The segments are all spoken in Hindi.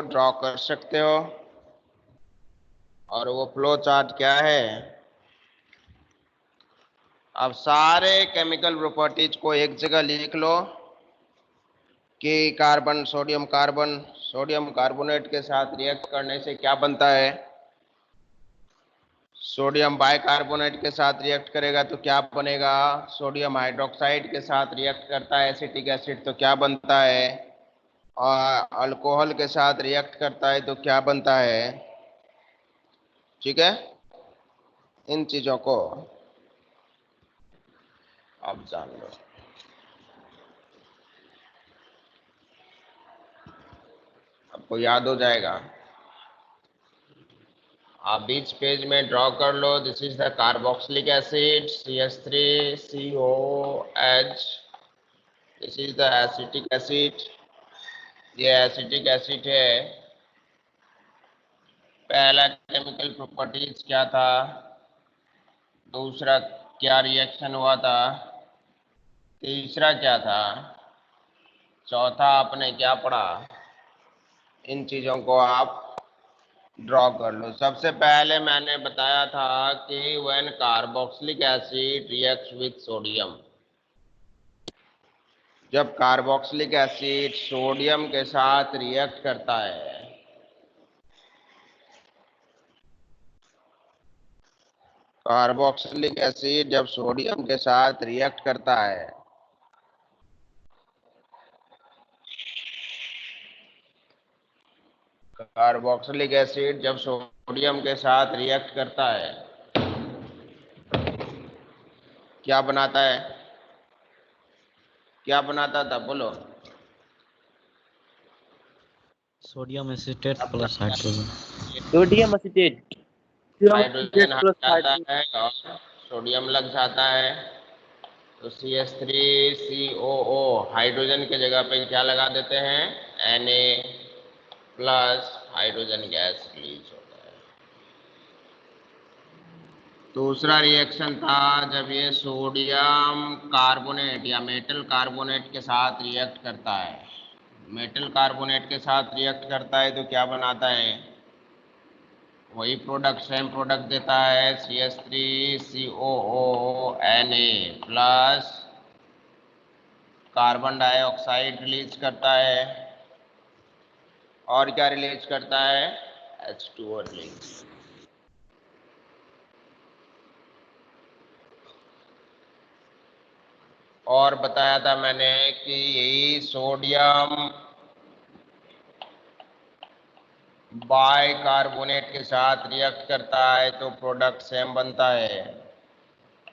ड्रॉ कर सकते हो। और वो फ्लो चार्ट क्या है, अब सारे केमिकल प्रॉपर्टीज को एक जगह लिख लो कि कार्बन सोडियम कार्बोनेट के साथ रिएक्ट करने से क्या बनता है। सोडियम बाइकार्बोनेट के साथ रिएक्ट करेगा तो क्या बनेगा। सोडियम हाइड्रोक्साइड के साथ रिएक्ट करता है एसिटिक एसिड तो क्या बनता है। और अल्कोहल के साथ रिएक्ट करता है तो क्या बनता है। ठीक है, इन चीजों को आप जान लो। आपको याद हो जाएगा। आप बीच पेज में ड्रॉ कर लो। This is the carboxylic acid CH3COH। This is the acetic acid. ये एसिटिक एसिड है। पहला केमिकल प्रॉपर्टीज क्या था, दूसरा क्या रिएक्शन हुआ था, तीसरा क्या था, चौथा आपने क्या पढ़ा, इन चीजों को आप ड्रॉ कर लो। सबसे पहले मैंने बताया था कि when carboxylic acid reacts with sodium, जब कार्बोक्सिलिक एसिड सोडियम के साथ रिएक्ट करता है, कार्बोक्सिलिक एसिड जब सोडियम के साथ रिएक्ट करता है कार्बोक्सिलिक एसिड जब सोडियम के साथ रिएक्ट करता है क्या बनाता है, क्या बनाता था बोलो। Sodium acetate plus hydrogen. Sodium acetate hydrogen हट प्लस जाता है और सोडियम लग जाता है तो CH3COO हाइड्रोजन के जगह पे क्या लगा देते हैं, Na plus hydrogen gas release होता है। दूसरा रिएक्शन था जब ये सोडियम कार्बोनेट या मेटल कार्बोनेट के साथ रिएक्ट करता है, मेटल कार्बोनेट के साथ रिएक्ट करता है तो क्या बनाता है, वही प्रोडक्ट सेम प्रोडक्ट देता है CH3COO Na plus carbon dioxide release करता है और क्या रिलीज करता है, H2O रिलीज। और बताया था मैंने कि यही सोडियम बाइकार्बोनेट के साथ रिएक्ट करता है तो प्रोडक्ट सेम बनता है।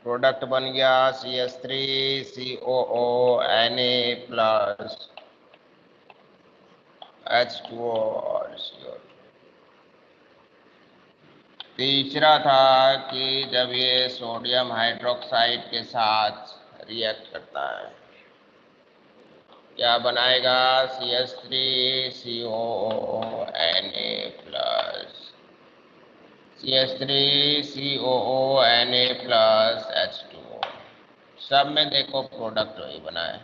प्रोडक्ट बन गया CH3COO Na प्लस H2O और CO2। तीसरा था कि जब ये सोडियम हाइड्रोक्साइड के साथ रिएक्ट करता है क्या बनाएगा, CH3COO Na plus CH3COO Na plus H2O। सब में देखो प्रोडक्ट वही बना है।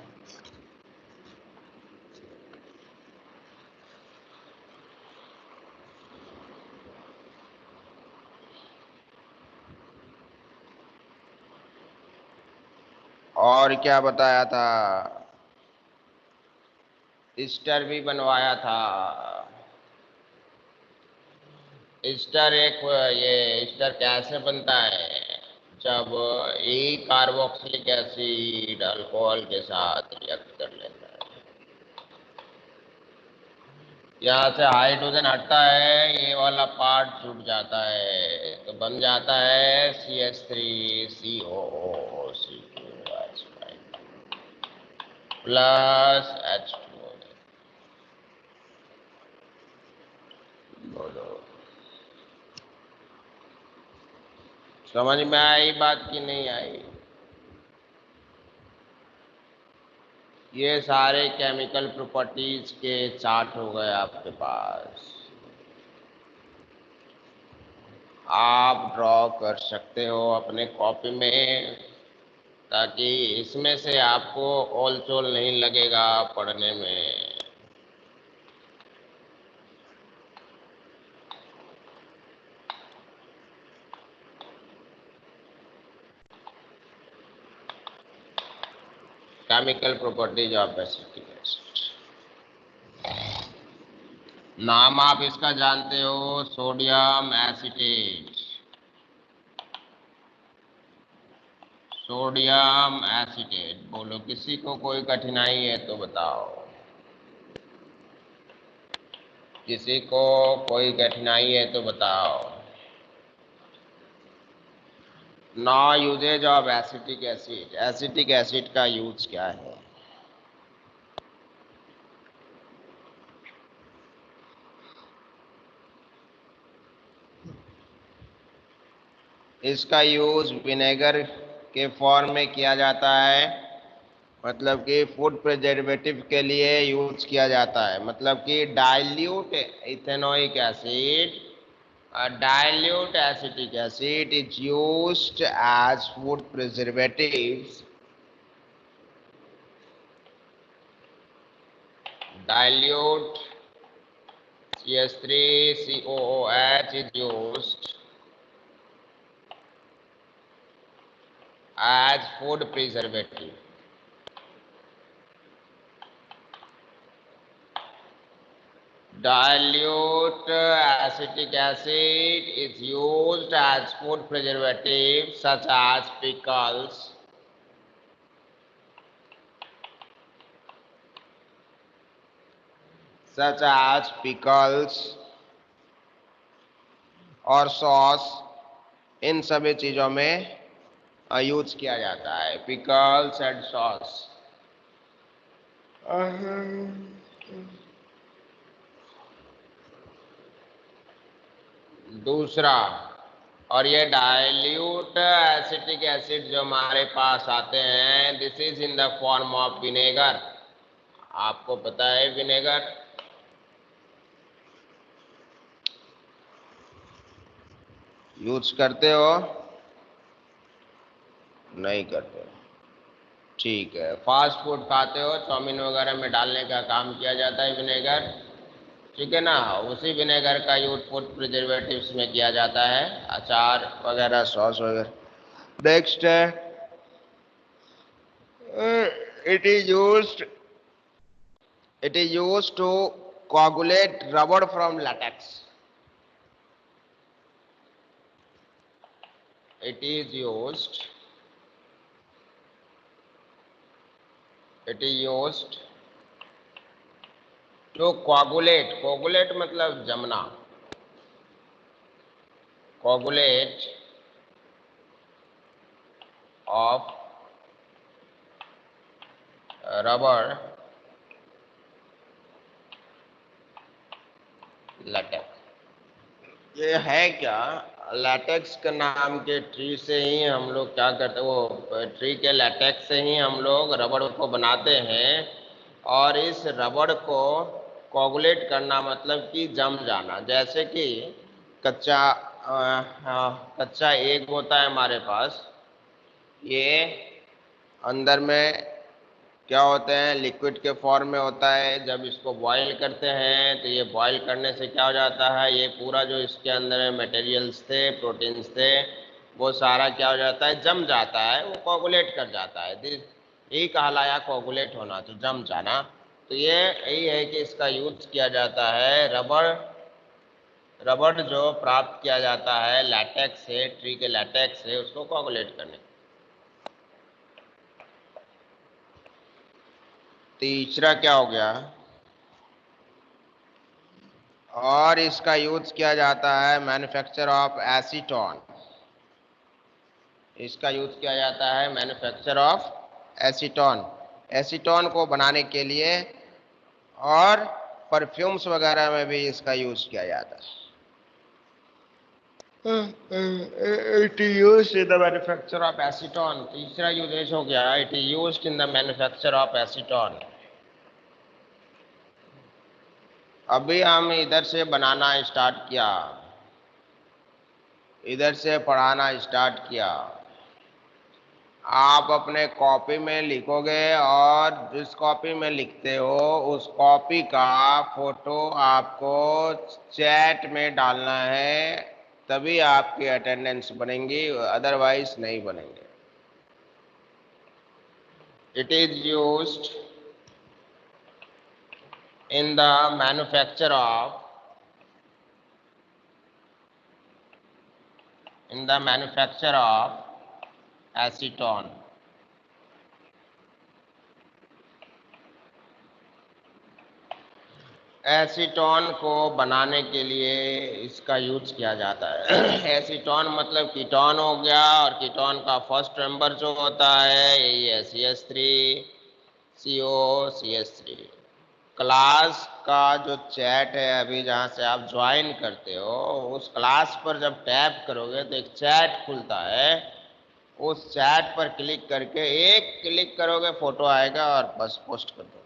और क्या बताया था, ईस्टर भी बनवाया था। ईस्टर ये ईस्टर कैसे बनता है, जब एक कार्बोक्सिलिक एसिड अल्कोहल के साथ रिएक्ट कर लेता है, यहाँ से हाइड्रोजन हटता है, ये वाला पार्ट जुड़ जाता है तो बन जाता है CH3COO प्लस H2O। बोलो समझ में आई बात की नहीं आई। ये सारे केमिकल प्रॉपर्टीज के चार्ट हो गए आपके पास, आप ड्रॉ कर सकते हो अपने कॉपी में ताकि इसमें से आपको ओल चोल नहीं लगेगा पढ़ने में। Chemical properties of acetic acid. नाम आप इसका जानते हो, सोडियम एसीटेट। Sodium acetate. बोलो, किसी को कोई कठिनाई है तो बताओ। किसी को कोई कठिनाई है तो बताओ। Now usages of acetic acid. Acetic acid का यूज क्या है? इसका यूज विनेगर के फॉर्म में किया जाता है, मतलब कि फूड प्रिजर्वेटिव के लिए यूज किया जाता है। मतलब कि dilute ethanoic acid, dilute acetic acid is used as food preservatives. Dilute CH3COOH is used as food preservative. Dilute acetic acid is used as food preservative such as pickles, और सॉस। इन सभी चीजों में यूज किया जाता है, पिकल्स एंड सॉस। दूसरा, और ये डाइल्यूट एसिटिक एसिड जो हमारे पास आते हैं, this is in the form of vinegar. आपको पता है विनेगर यूज करते हो? नहीं करते? ठीक है। फास्ट फूड खाते हो, चाउमीन वगैरह में डालने का काम किया जाता है विनेगर, ठीक है ना? उसी विनेगर का यूज फूड प्रिजर्वेटिव्स में किया जाता है, अचार वगैरह, सॉस वगैरह। नेक्स्ट है, it is used to coagulate rubber from latex. It is used to coagulate मतलब जमना, coagulate of rubber latex। ये है क्या? लैटेक्स के नाम के ट्री से ही हम लोग क्या करते हैं, वो ट्री के लैटेक्स से ही हम लोग रबड़ को बनाते हैं। और इस रबड़ को कोगुलेट करना मतलब कि जम जाना। जैसे कि कच्चा एग होता है हमारे पास, ये अंदर में क्या होते हैं, लिक्विड के फॉर्म में होता है। जब इसको बॉईल करते हैं तो ये बॉईल करने से क्या हो जाता है, ये पूरा जो इसके अंदर मटेरियल्स थे, प्रोटीन्स थे, वो सारा क्या हो जाता है, जम जाता है, वो कोगुलेट कर जाता है। यही कहलाया कोगुलेट होना, तो जम जाना। तो ये यही है कि इसका यूज किया जाता है रबड़ जो प्राप्त किया जाता है लैटेक्स से, ट्री के लैटेक्स से, उसको कोगुलेट करने। तीसरा क्या हो गया? और इसका यूज किया जाता है मैन्युफैक्चर ऑफ एसीटोन। इसका यूज किया जाता है मैन्युफैक्चर ऑफ एसीटोन, एसीटोन को बनाने के लिए, और परफ्यूम्स वगैरह में भी इसका यूज किया जाता है। It is used in the manufacture of acetone. तीसरा यूजेज हो गया, it is used in the manufacture of acetone. अभी हम इधर से बनाना स्टार्ट किया, इधर से पढ़ाना स्टार्ट किया। आप अपने कॉपी में लिखोगे, और जिस कॉपी में लिखते हो उस कॉपी का फोटो आपको चैट में डालना है, तभी आपकी अटेंडेंस बनेंगी, अदरवाइज नहीं बनेंगे। It is used in the manufacture of acetone. Acetone को बनाने के लिए इसका यूज किया जाता है। एसीटोन मतलब कीटोन हो गया, और कीटोन का फर्स्ट मेंबर जो होता है यही है CH3CO, क्लास का जो चैट है अभी जहाँ से आप ज्वाइन करते हो, उस क्लास पर जब टैप करोगे तो एक चैट खुलता है। उस चैट पर क्लिक करके एक क्लिक करोगे फोटो आएगा और बस पोस्ट कर दो।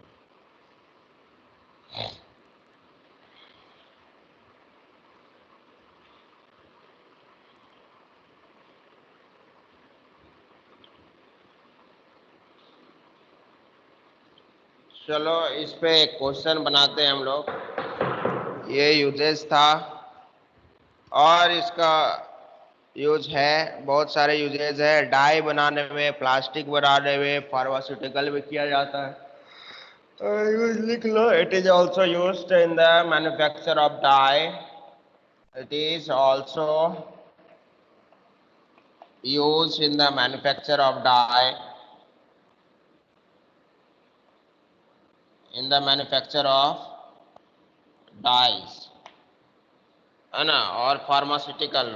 चलो इस पे एक क्वेश्चन बनाते हैं हम लोग। ये यूजेस था और इसका यूज है, बहुत सारे यूजेस है। डाई बनाने में, प्लास्टिक बनाने में, फार्मास्यूटिकल में किया जाता है। यूज लिख लो। It is also used in the manufacture of dye. It is also used in the manufacture of dye, in the manufacture of dyes, है ना। और फार्मास्यूटिकल,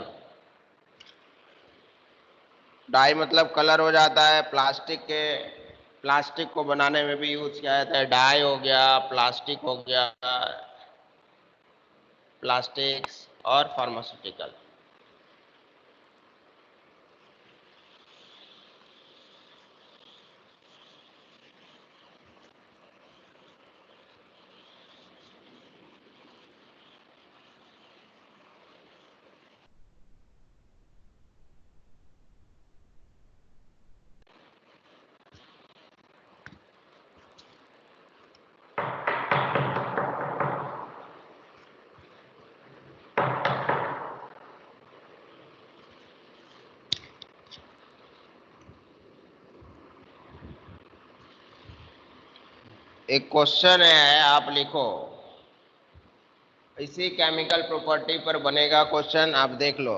डाई मतलब कलर हो जाता है। प्लास्टिक को बनाने में भी यूज किया जाता है। डाई हो गया, प्लास्टिक हो गया, प्लास्टिक्स और फार्मास्यूटिकल। एक क्वेश्चन है, आप लिखो। इसी केमिकल प्रॉपर्टी पर बनेगा क्वेश्चन, आप देख लो।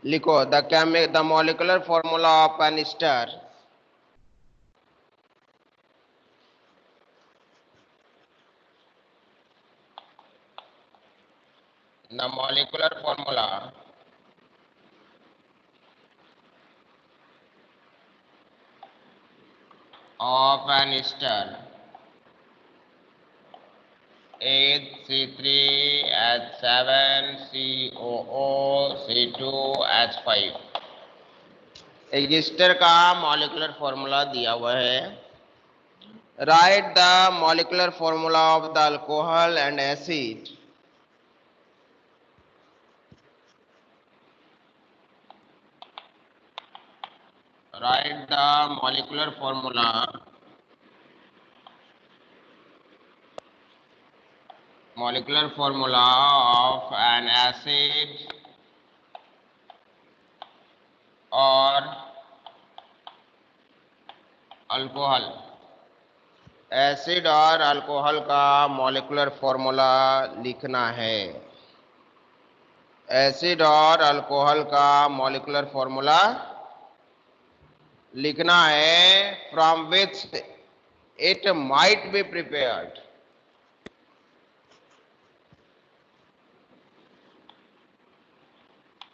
लिखो the molecular formula of an ester the molecular formula of an ester is C3H7COO C2H5। एक एस्टर का मॉलिक्यूलर फॉर्मूला दिया हुआ है। Right the molecular formula of the alcohol and acid. Write the molecular formula of an acid or alcohol. Acid और अल्कोहल का मॉलिक्यूलर फॉर्मूला लिखना है। एसिड और अल्कोहल का मॉलिक्यूलर फॉर्मूला लिखना है। From which it might be prepared.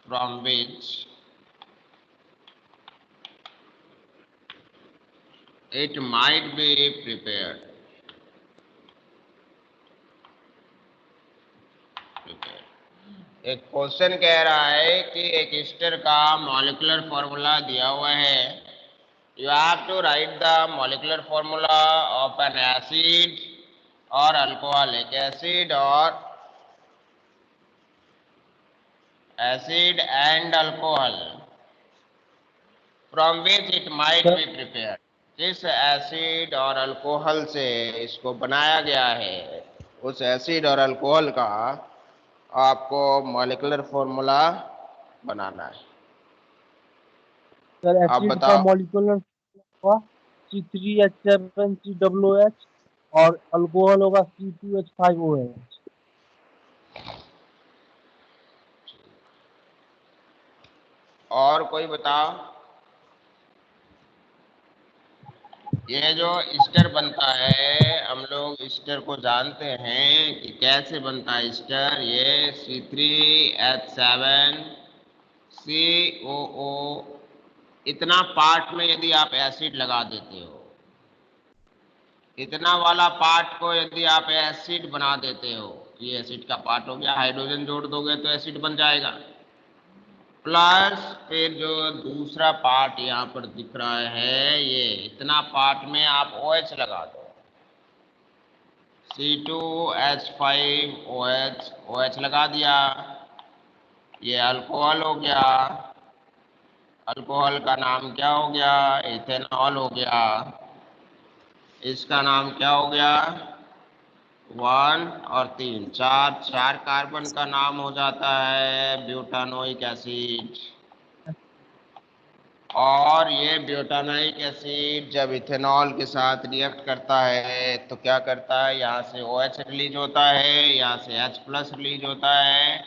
From which it might be prepared। एक क्वेश्चन कह रहा है कि एक एस्टर का मॉलिक्यूलर फॉर्मूला दिया हुआ है। You have to write the molecular formula of an acid और अल्कोहल। एक acid and alcohol from which it might be prepared. जिस एसिड और अल्कोहल से इसको बनाया गया है, उस एसिड और अल्कोहल का आपको मॉलिक्यूलर फॉर्मूला बनाना है। सर आप एसिड का बताओ। मॉलिक्यूलर हुआ C3H7COOH और अल्कोहल होगा C2H5OH। और कोई बताओ। ये जो ईस्टर बनता है, हम लोग ईस्टर को जानते हैं कि कैसे बनता है ईस्टर। ये C3H7COO इतना पार्ट में यदि आप एसिड लगा देते हो, इतना वाला पार्ट को यदि आप एसिड बना देते हो, ये एसिड का पार्ट हो गया, हाइड्रोजन जोड़ दोगे तो एसिड बन जाएगा। प्लस फिर जो दूसरा पार्ट यहाँ पर दिख रहा है, ये इतना पार्ट में आप OH लगा दो, C2H5OH, OH लगा दिया, ये अल्कोहल हो गया। अल्कोहल का नाम क्या हो गया? इथेनॉल हो गया। इसका नाम क्या हो गया? 1 और 3, चार कार्बन का नाम हो जाता है ब्यूटानोइक एसिड। और ये ब्यूटानोइक एसिड जब इथेनॉल के साथ रिएक्ट करता है तो क्या करता है? यहाँ से OH रिलीज होता है, यहाँ से H प्लस रिलीज होता है,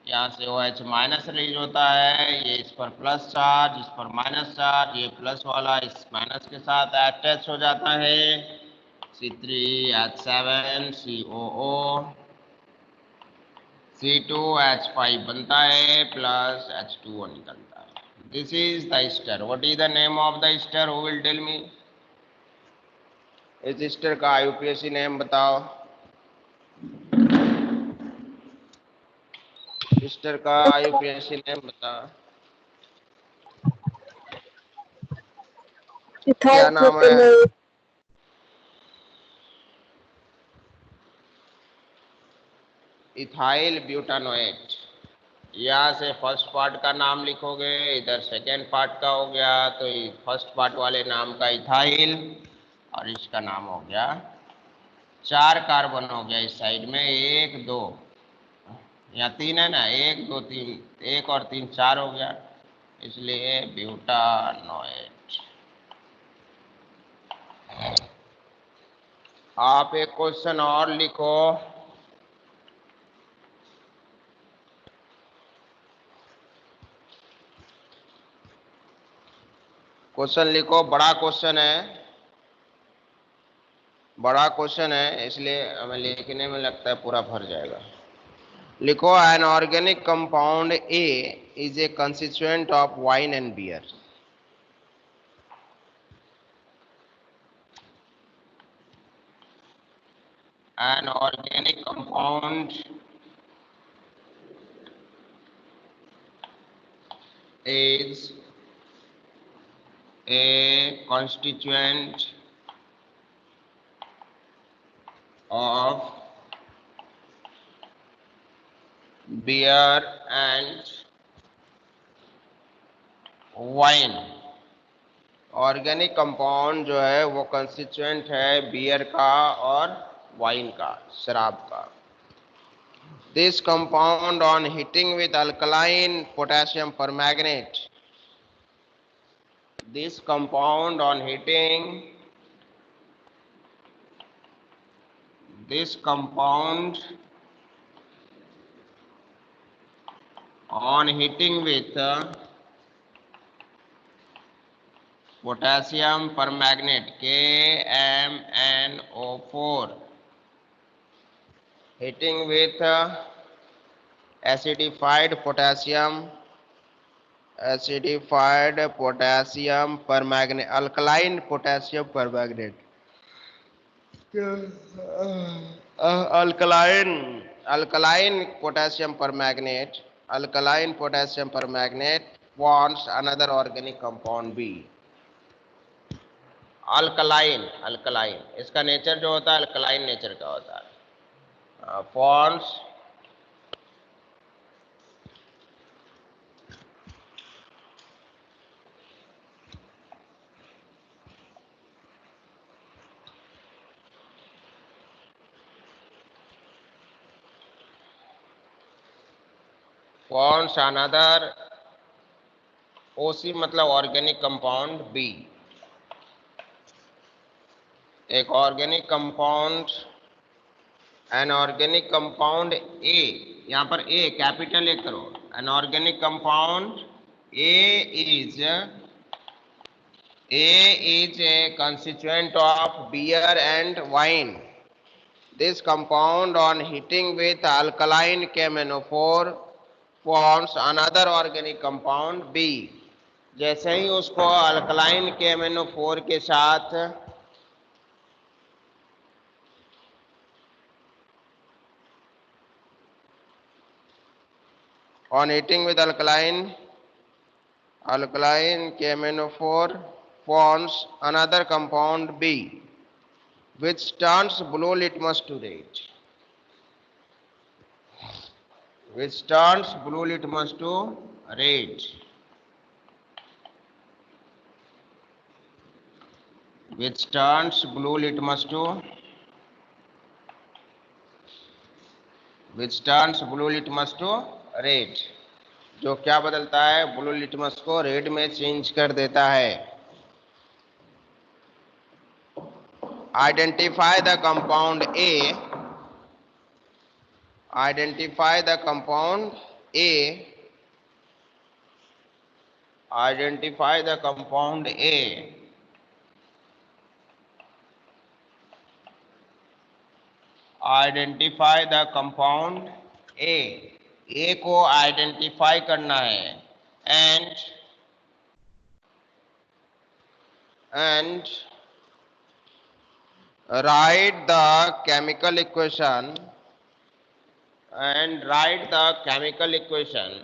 यहाँ से OH माइनस रिलीज होता है। ये इस पर प्लस चार्ज, इस पर माइनस चार्ज, ये प्लस वाला इस माइनस के साथ अटैच हो जाता है। C3H7COO, C2H5 बनता है, प्लस H2O निकलता है। This is the ester. What is the name of the ester? Who will tell me? इस ester का IUPAC नेम बताओ। ester का IUPAC नेम बताओ। क्या नाम है? इथाइल ब्यूटानोएट। यहाँ से फर्स्ट पार्ट का नाम लिखोगे, इधर सेकेंड पार्ट का हो गया, तो फर्स्ट पार्ट वाले नाम का इथाइल और इसका नाम हो गया। 4 कार्बन हो गया इस साइड में, 1 2, यहाँ 3 है ना, 1 2 3, 1 और 3 4 हो गया, इसलिए ब्यूटानोएट। आप एक क्वेश्चन और लिखो। क्वेश्चन लिखो, बड़ा क्वेश्चन है, बड़ा क्वेश्चन है, इसलिए हमें लिखने में लगता है पूरा भर जाएगा। लिखो, an organic compound A is a constituent of wine and beer. An organic compound is a constituent of beer and wine। Organic compound जो है वो कंस्टिट्यूएंट है बियर का और वाइन का, शराब का। This compound on heating with alkaline potassium permanganate, this compound on heating, this compound on heating with potassium permanganate KMnO4, heating with acidified potassium permanganate, alkaline potassium permanganate, alkaline potassium permanganate forms another organic compound B। Alkaline इसका नेचर जो होता है अल्कलाइन नेचर का होता है। फॉर्म्स forms another OC मतलब ऑर्गेनिक कंपाउंड B। एक organic compound, N organic compound ए, यहां पर ए कैपिटल ए करो, N organic compound A is a constituent of beer and wine. This compound on heating with alkaline KMnO4 forms another organic compound B. जैसे ही उसको अल्कलाइन KMnO4 के साथ on heating with alkaline KMnO4 forms another compound B, which turns blue litmus to red. Which turns blue litmus to red. Which turns blue litmus to red. जो क्या बदलता है, ब्लू लिटमस को रेड में चेंज कर देता है. Identify the compound A. Identify the compound A. Identify the compound A. Identify the compound A. A को आइडेंटिफाई करना है. And write the chemical equation. Write the chemical equation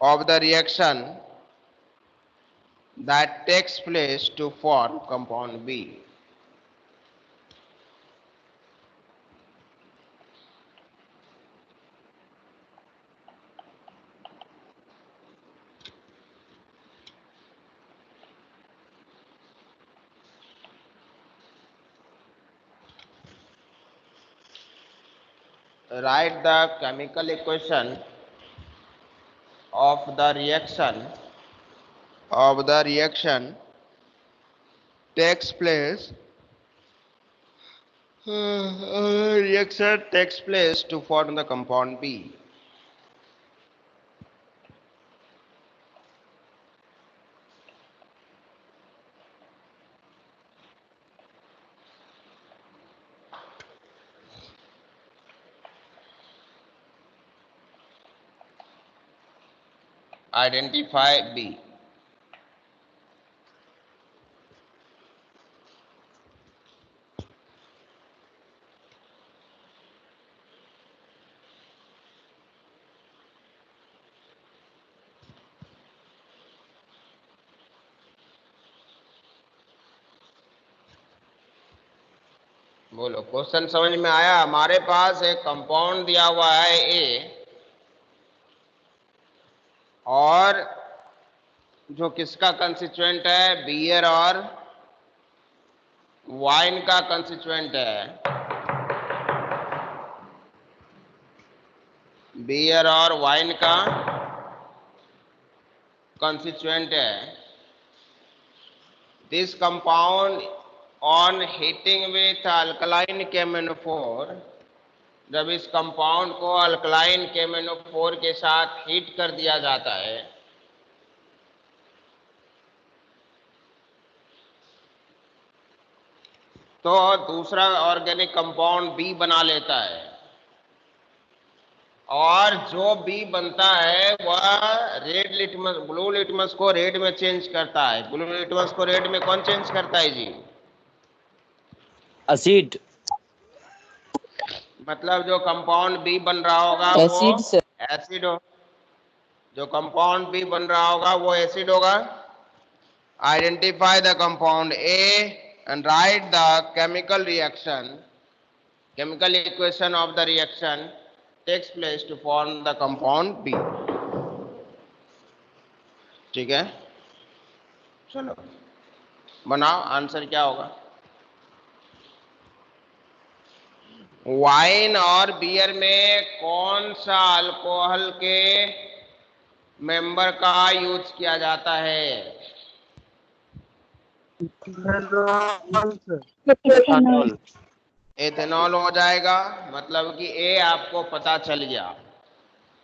of the reaction that takes place to form compound B. Write the chemical equation of the reaction takes place to form the compound B. Identify B. बोलो, क्वेश्चन समझ में आया? हमारे पास एक कंपाउंड दिया हुआ है ए, और जो किसका कंस्टिट्यूएंट है, बियर और वाइन का कंस्टिट्यूएंट है. बियर और वाइन का कंस्टिट्यूएंट है. This compound on heating with alkaline KMnO4, जब इस कंपाउंड को अल्कलाइन KMnO4 के साथ हीट कर दिया जाता है, तो दूसरा ऑर्गेनिक कंपाउंड बी बना लेता है. और जो बी बनता है वह रेड लिटमस, ब्लू लिटमस को रेड में चेंज करता है. ब्लू लिटमस को रेड में कौन चेंज करता है जी? एसिड. मतलब जो कंपाउंड बी बन रहा होगा एसिड वो एसिड हो. जो कंपाउंड बी बन रहा होगा वो एसिड होगा. Identify the compound A and write the chemical equation of the reaction takes place to form the compound B. ठीक है, चलो बनाओ, आंसर क्या होगा? वाइन और बियर में कौन सा अल्कोहल के मेंबर का यूज किया जाता है? Ethanol sir. इथेनॉल। एथेनॉल हो जाएगा, मतलब कि ए आपको पता चल गया।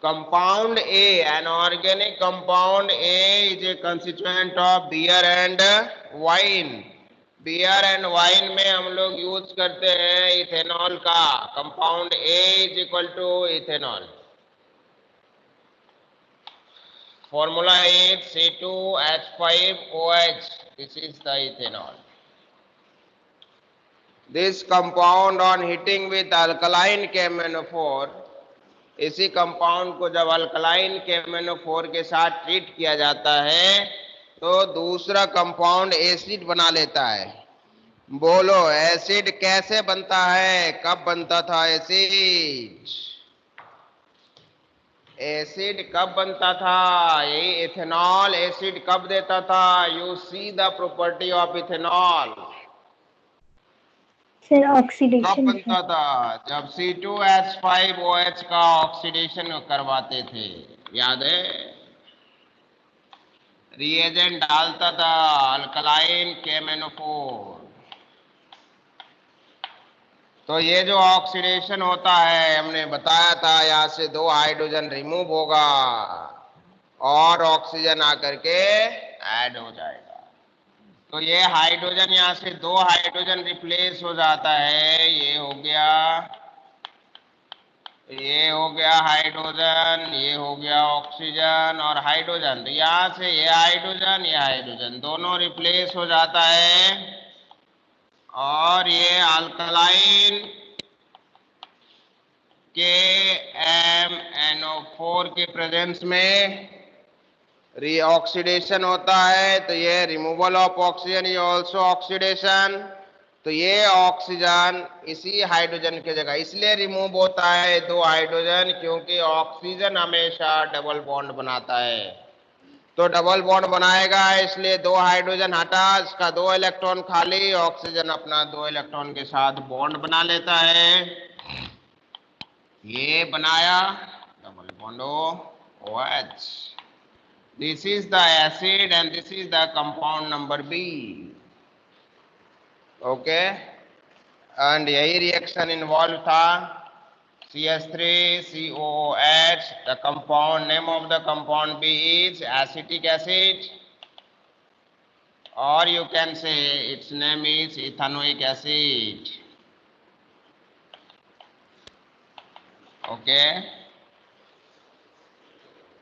Compound A, an organic compound A is a constituent of beer and wine. Beer and wine में हम लोग यूज करते हैं इथेनॉल का। Compound A is equal to ethanol. Formula is C2H5OH. This is the ethanol. This compound on heating with alkaline KMnO4, इसी कंपाउंड को जब अल्कलाइन KMnO4 के साथ ट्रीट किया जाता है तो दूसरा कंपाउंड एसिड बना लेता है। बोलो एसिड कैसे बनता है, कब बनता था एसिड? एसिड कब बनता था? यही इथेनॉल एसिड कब देता था? You see the property of ethanol. Sir कब ऑक्सीडेशन बनता था? जब C2H5OH का ऑक्सीडेशन करवाते थे, याद है? रिएजेंट डालता था अल्कलाइन KMnO4। तो ये जो ऑक्सीडेशन होता है, हमने बताया था यहाँ से 2 हाइड्रोजन रिमूव होगा और ऑक्सीजन आकर के ऐड हो जाएगा। तो ये हाइड्रोजन यहाँ से 2 हाइड्रोजन रिप्लेस हो जाता है। ये हो गया हाइड्रोजन, ये हो गया ऑक्सीजन और हाइड्रोजन। तो यहाँ से ये हाइड्रोजन दोनों रिप्लेस हो जाता है और ये अल्कलाइन KMnO4 के प्रेजेंस में रीऑक्सीडेशन होता है। तो ये रिमूवल ऑफ ऑक्सीजन, ये ऑल्सो ऑक्सीडेशन। तो ये ऑक्सीजन इसी हाइड्रोजन की जगह इसलिए रिमूव होता है 2 हाइड्रोजन, क्योंकि ऑक्सीजन हमेशा डबल बॉन्ड बनाता है। तो डबल बॉन्ड बनाएगा, इसलिए 2 हाइड्रोजन हटा, इसका 2 इलेक्ट्रॉन खाली, ऑक्सीजन अपना 2 इलेक्ट्रॉन के साथ बॉन्ड बना लेता है। ये बनाया double bond OH. This is the acid and this is the compound number B. Okay, and यही रिएक्शन इन्वॉल्व था CH3COOH. The compound name of the compound B is acetic acid, or you can say its name is ethanoic acid. Okay,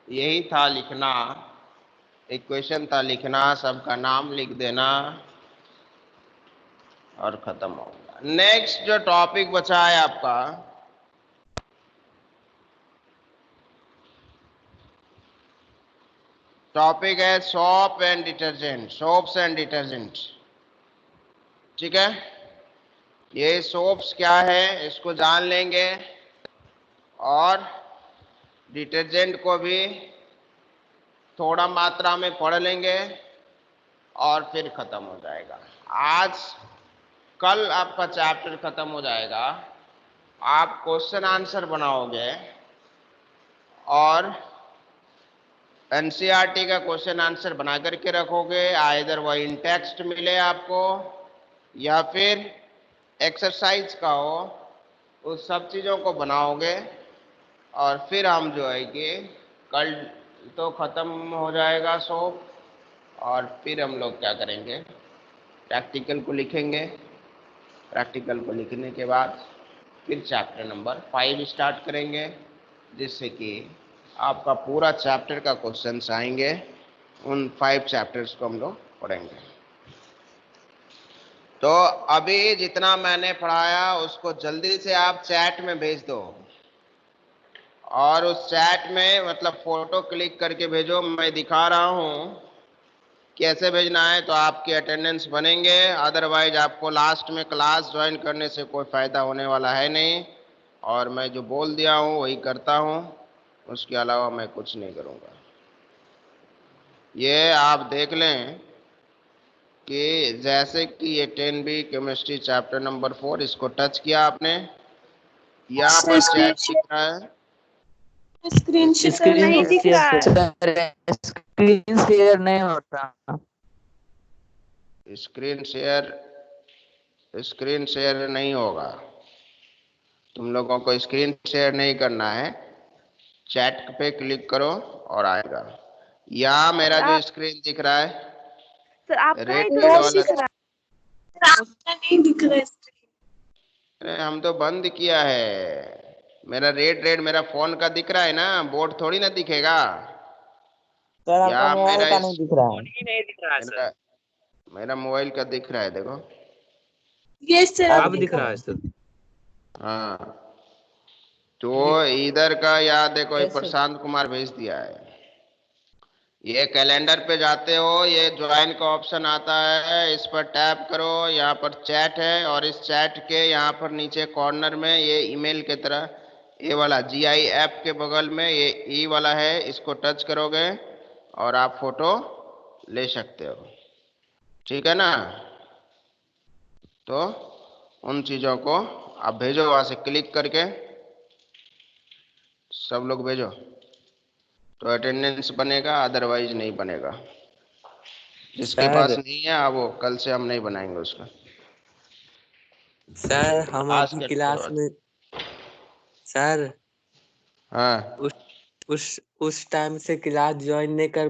यही था लिखना, इक्वेशन था लिखना, सबका नाम लिख देना और खत्म हो गया। नेक्स्ट जो टॉपिक बचा है आपका, टॉपिक है soap and detergent, soaps and detergent. ठीक है, ये सोप्स क्या है इसको जान लेंगे और डिटर्जेंट को भी थोड़ा मात्रा में पढ़ लेंगे और फिर खत्म हो जाएगा। आज कल आपका चैप्टर खत्म हो जाएगा। आप क्वेश्चन आंसर बनाओगे और एनसीईआरटी का क्वेश्चन आंसर बना करके रखोगे। आइदर वह इन टेक्स्ट मिले आपको या फिर एक्सरसाइज का हो, उस सब चीज़ों को बनाओगे और फिर हम जो है कि कल तो ख़त्म हो जाएगा सोप, और फिर हम लोग क्या करेंगे, प्रैक्टिकल को लिखेंगे। प्रैक्टिकल को लिखने के बाद फिर चैप्टर नंबर 5 स्टार्ट करेंगे, जिससे कि आपका पूरा चैप्टर का क्वेश्चंस आएंगे। उन 5 चैप्टर्स को हम लोग पढ़ेंगे। तो अभी जितना मैंने पढ़ाया उसको जल्दी से आप चैट में भेज दो, और उस चैट में मतलब फ़ोटो क्लिक करके भेजो। मैं दिखा रहा हूँ कैसे भेजना है, तो आपकी अटेंडेंस बनेंगे। अदरवाइज आपको लास्ट में क्लास ज्वाइन करने से कोई फ़ायदा होने वाला है नहीं, और मैं जो बोल दिया हूँ वही करता हूँ, उसके अलावा मैं कुछ नहीं करूँगा। ये आप देख लें कि जैसे कि ये 10B केमिस्ट्री चैप्टर नंबर 4, इसको टच किया आपने, यहाँ पर चैट दिख रहा है, स्क्रीन शेयर नहीं दिख रहा है। स्क्रीन शेयर नहीं होता। स्क्रीन शेयर नहीं होगा। तुम लोगों को स्क्रीन शेयर नहीं करना है, चैट पे क्लिक करो और आएगा। यहाँ मेरा जो स्क्रीन दिख रहा है, सर आपका रेड ही रेड तो वाला, दिख रहा है, आपका नहीं दिख रहा है स्क्रीन। अरे हम तो बंद किया है। मेरा रेड मेरा फोन का दिख रहा है ना, बोर्ड थोड़ी ना दिखेगा। सर आपका या मोबाइल मेरा का नहीं दिख रहा है। नहीं दिख रहा है सर। मेरा मेरा मोबाइल का दिख रहा है, देखो। ये सर अब दिख रहा है सर। हाँ, तो इधर का याद देखो, ये प्रशांत कुमार भेज दिया है। ये कैलेंडर पे जाते हो, ये ज्वाइन का ऑप्शन आता है, इस पर टैप करो, यहाँ पर चैट है, और इस चैट के यहाँ पर नीचे कॉर्नर में ये ईमेल के तरह ये वाला GI ऐप के बगल में ये ई वाला है, इसको टच करोगे और आप फोटो ले सकते हो। ठीक है ना? तो उन चीज़ों को आप भेजो, वहाँ से क्लिक करके सब लोग भेजो, तो अटेंडेंस बनेगा, अदरवाइज नहीं बनेगा। जिसके पास नहीं है अब वो कल से हम नहीं बनाएंगे उसका। सर हम आज अभी के क्लास में सर हाँ, उस टाइम से क्लास ज्वाइन नहीं कर